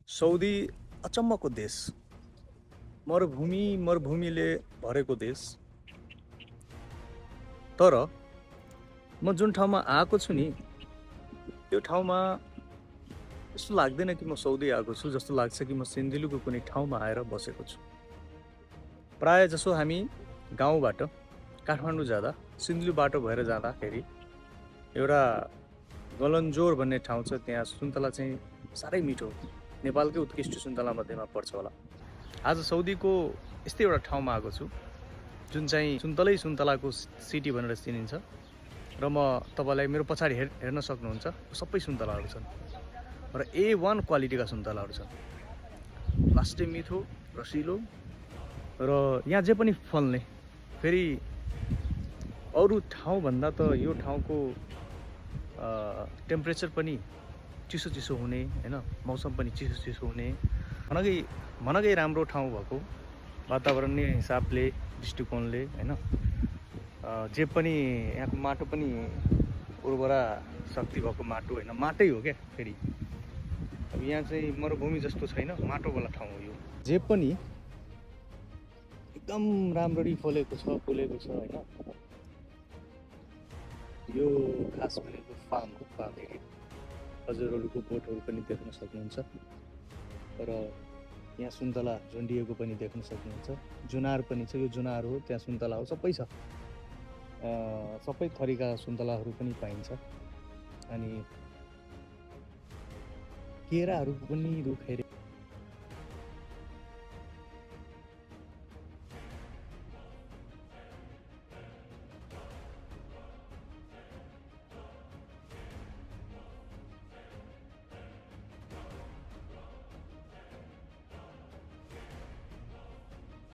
सौदी अचम्मको देश, मरुभूमिले भरेको देश। तर म जुन ठाउँमा आएको छु नि, त्यो ठाउँमा यस्तो लाग्दैन कि म सौदी आएको छु, जस्तो लाग्छ कि म सिन्धुलीको कुनै ठाउँमा आएर बसेको छु। प्राय जसो हामी गाउँबाट काठमाडौँ जाँदा, सिन्धुली बाटो भएर जाँदाखेरि एउटा गलन्जोर भन्ने ठाउँ छ, त्यहाँ सुन्तला चाहिँ साह्रै मिठो, नेपालकै उत्कृष्ट सुन्तला मध्येमा पर्छ होला। आज सौदीको यस्तै एउटा ठाउँमा आएको छु जुन चाहिँ सुन्तलाको सिटी भनेर चिनिन्छ। र म तपाईँलाई मेरो पछाडि हेर्न सक्नुहुन्छ, सबै सुन्तलाहरू छन् र A1 क्वालिटीका सुन्तलाहरू छन्। लास्टै मिठो, रसिलो, र यहाँ जे पनि फल्ने। फेरि अरू ठाउँभन्दा त यो ठाउँको टेम्परेचर पनि चिसो चिसो हुने हैन, मौसम पनि चिसो चिसो हुने, मनकै राम्रो ठाउँ भएको, वातावरणीय हिसाबले, दृष्टिकोणले हैन। जे पनि यहाँको माटो पनि उर्वरा शक्ति भएको माटो हैन, माटै हो क्या। फेरि अब यहाँ चाहिँ मरुभूमि जस्तो छैन, माटोवाला ठाउँ हो यो। जे पनि एकदम राम्ररी फलेको छ हैन। यो खास भनेको फार्म एरिया। खजुरहरूको बोटहरू पनि देख्न सक्नुहुन्छ र यहाँ सुन्तला झुन्डिएको पनि देख्न सक्नुहुन्छ। जुनार पनि छ, यो जुनार हो, त्यहाँ सुन्तला हो, सबै छ। सबै थरीका सुन्तलाहरू पनि पाइन्छ। अनि केराहरूको पनि रुख हेरे